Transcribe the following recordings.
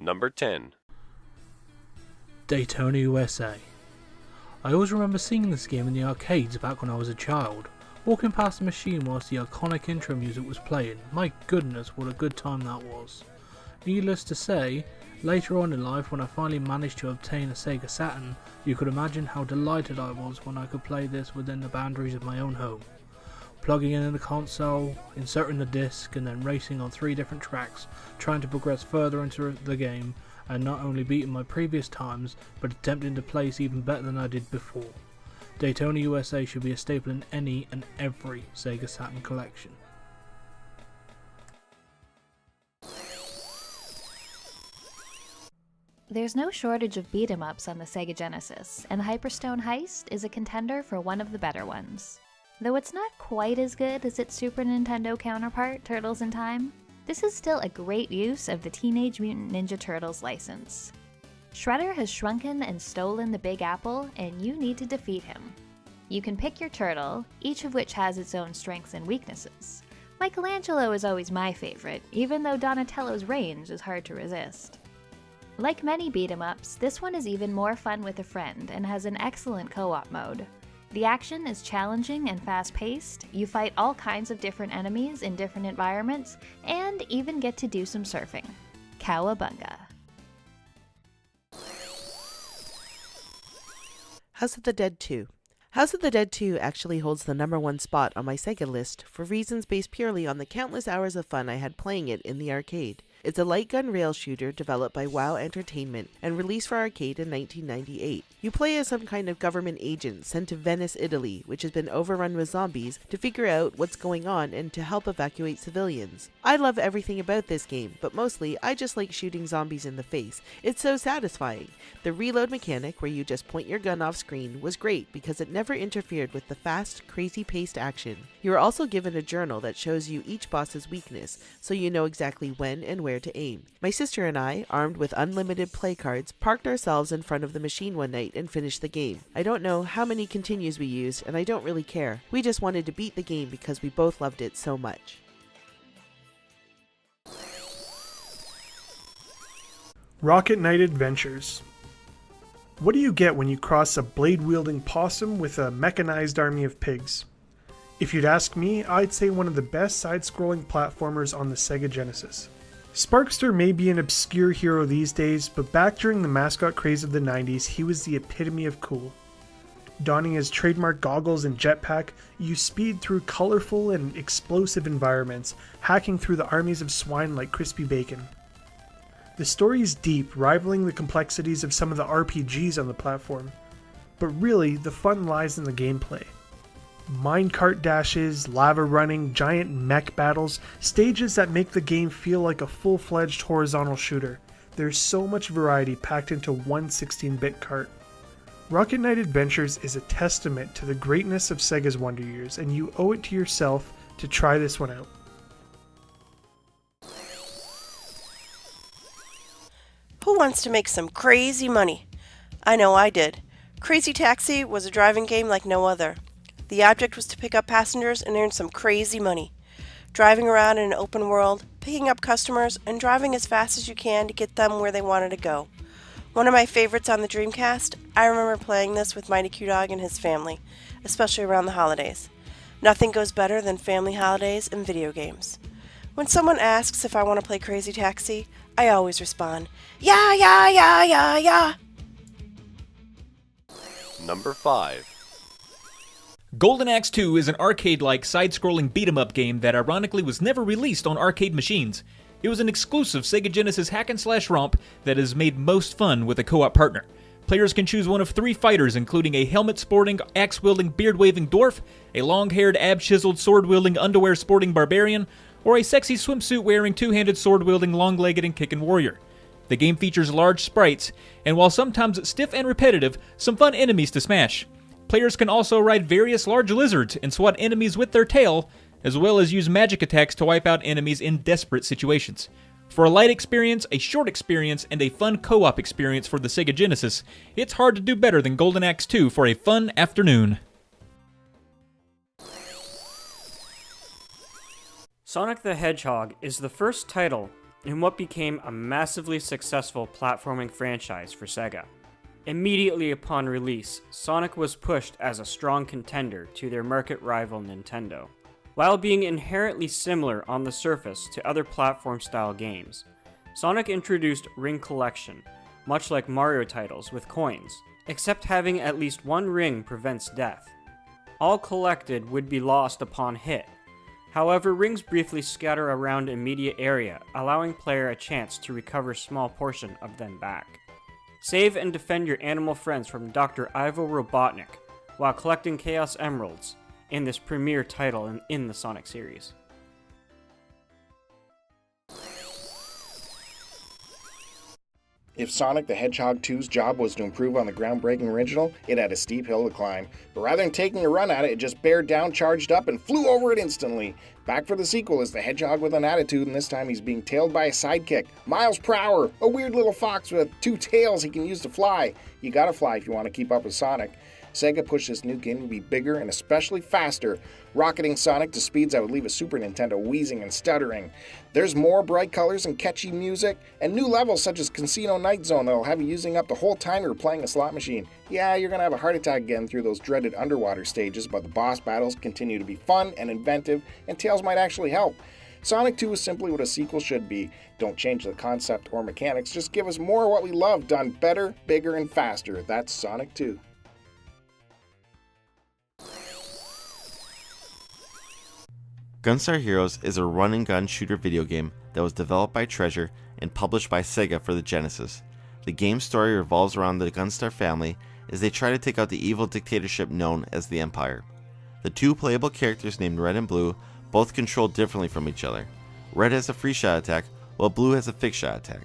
Number 10. Daytona USA. I always remember seeing this game in the arcades back when I was a child. Walking past the machine whilst the iconic intro music was playing. My goodness, what a good time that was. Needless to say, later on in life when I finally managed to obtain a SEGA Saturn, you could imagine how delighted I was when I could play this within the boundaries of my own home. Plugging in the console, inserting the disc, and then racing on 3 different tracks, trying to progress further into the game, and not only beating my previous times, but attempting to place even better than I did before. Daytona USA should be a staple in any and every SEGA Saturn collection. There's no shortage of beat-em-ups on the Sega Genesis, and Hyperstone Heist is a contender for one of the better ones. Though it's not quite as good as its Super Nintendo counterpart, Turtles in Time, this is still a great use of the Teenage Mutant Ninja Turtles license. Shredder has shrunken and stolen the Big Apple, and you need to defeat him. You can pick your turtle, each of which has its own strengths and weaknesses. Michelangelo is always my favorite, even though Donatello's range is hard to resist. Like many beat-em-ups, this one is even more fun with a friend and has an excellent co-op mode. The action is challenging and fast-paced, you fight all kinds of different enemies in different environments, and even get to do some surfing. Cowabunga! House of the Dead 2. House of the Dead 2 actually holds the #1 spot on my SEGA list for reasons based purely on the countless hours of fun I had playing it in the arcade. It's a light gun rail shooter developed by WoW Entertainment and released for arcade in 1998. You play as some kind of government agent sent to Venice, Italy, which has been overrun with zombies, to figure out what's going on and to help evacuate civilians. I love everything about this game, but mostly I just like shooting zombies in the face. It's so satisfying. The reload mechanic, where you just point your gun off screen, was great because it never interfered with the fast, crazy-paced action. You are also given a journal that shows you each boss's weakness, so you know exactly when and where to aim. My sister and I, armed with unlimited play cards, parked ourselves in front of the machine one night and finished the game. I don't know how many continues we used, and I don't really care. We just wanted to beat the game because we both loved it so much. Rocket Knight Adventures. What do you get when you cross a blade-wielding possum with a mechanized army of pigs? If you'd ask me, I'd say one of the best side-scrolling platformers on the Sega Genesis. Sparkster may be an obscure hero these days, but back during the mascot craze of the 90s, he was the epitome of cool. Donning his trademark goggles and jetpack, you speed through colorful and explosive environments, hacking through the armies of swine like crispy bacon. The story is deep, rivaling the complexities of some of the RPGs on the platform, but really, the fun lies in the gameplay. Minecart dashes, lava running, giant mech battles, stages that make the game feel like a full-fledged horizontal shooter. There's so much variety packed into one 16-bit cart. Rocket Knight Adventures is a testament to the greatness of Sega's Wonder Years, and you owe it to yourself to try this one out. Who wants to make some crazy money? I know I did. Crazy Taxi was a driving game like no other. The object was to pick up passengers and earn some crazy money. Driving around in an open world, picking up customers, and driving as fast as you can to get them where they wanted to go. One of my favorites on the Dreamcast, I remember playing this with Mighty Q Dog and his family, especially around the holidays. Nothing goes better than family holidays and video games. When someone asks if I want to play Crazy Taxi, I always respond, yeah, yeah, yeah, yeah, yeah. Number 5. Golden Axe 2 is an arcade-like side-scrolling beat-em-up game that ironically was never released on arcade machines. It was an exclusive Sega Genesis hack-and-slash romp that is made most fun with a co-op partner. Players can choose one of 3 fighters, including a helmet-sporting, axe-wielding, beard-waving dwarf, a long-haired, ab-chiseled, sword-wielding, underwear-sporting barbarian, or a sexy swimsuit-wearing, two-handed, sword-wielding, long-legged, and kicking warrior. The game features large sprites, and while sometimes stiff and repetitive, some fun enemies to smash. Players can also ride various large lizards and swat enemies with their tail, as well as use magic attacks to wipe out enemies in desperate situations. For a light experience, a short experience, and a fun co-op experience for the Sega Genesis, it's hard to do better than Golden Axe 2 for a fun afternoon. Sonic the Hedgehog is the first title in what became a massively successful platforming franchise for SEGA. Immediately upon release, Sonic was pushed as a strong contender to their market rival Nintendo. While being inherently similar on the surface to other platform-style games, Sonic introduced Ring Collection, much like Mario titles with coins, except having at least one ring prevents death. All collected would be lost upon hit. However, rings briefly scatter around immediate area, allowing player a chance to recover a small portion of them back. Save and defend your animal friends from Dr. Ivo Robotnik while collecting Chaos Emeralds in this premier title in the Sonic series. If Sonic the Hedgehog 2's job was to improve on the groundbreaking original, it had a steep hill to climb. But rather than taking a run at it, it just bared down, charged up, and flew over it instantly. Back for the sequel is the Hedgehog with an attitude, and this time he's being tailed by a sidekick. Miles per hour, a weird little fox with 2 tails he can use to fly. You gotta fly if you want to keep up with Sonic. SEGA pushed this new game to be bigger and especially faster, rocketing Sonic to speeds that would leave a Super Nintendo wheezing and stuttering. There's more bright colors and catchy music, and new levels such as Casino Night Zone that'll have you using up the whole time you're playing a slot machine. Yeah, you're gonna have a heart attack getting through those dreaded underwater stages, but the boss battles continue to be fun and inventive, and Tails might actually help. Sonic 2 is simply what a sequel should be. Don't change the concept or mechanics, just give us more of what we love done better, bigger, and faster. That's Sonic 2. Gunstar Heroes is a run-and-gun shooter video game that was developed by Treasure and published by SEGA for the Genesis. The game's story revolves around the Gunstar family as they try to take out the evil dictatorship known as the Empire. The 2 playable characters named Red and Blue both control differently from each other. Red has a free shot attack, while Blue has a fixed shot attack.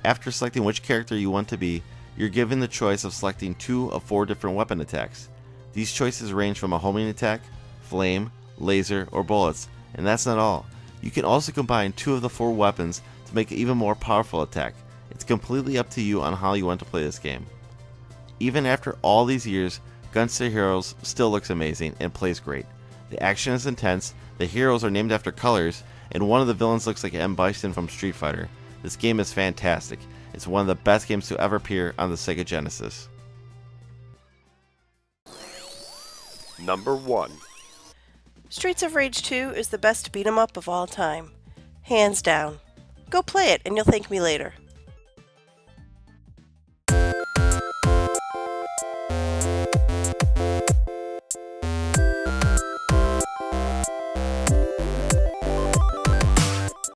After selecting which character you want to be, you're given the choice of selecting 2 of 4 different weapon attacks. These choices range from a homing attack, flame, laser, or bullets, and that's not all. You can also combine 2 of the 4 weapons to make an even more powerful attack. It's completely up to you on how you want to play this game. Even after all these years, Gunstar Heroes still looks amazing and plays great. The action is intense, the heroes are named after colors, and one of the villains looks like M. Bison from Street Fighter. This game is fantastic. It's one of the best games to ever appear on the SEGA Genesis. Number 1. Streets of Rage 2 is the best beat 'em up of all time. Hands down. Go play it and you'll thank me later.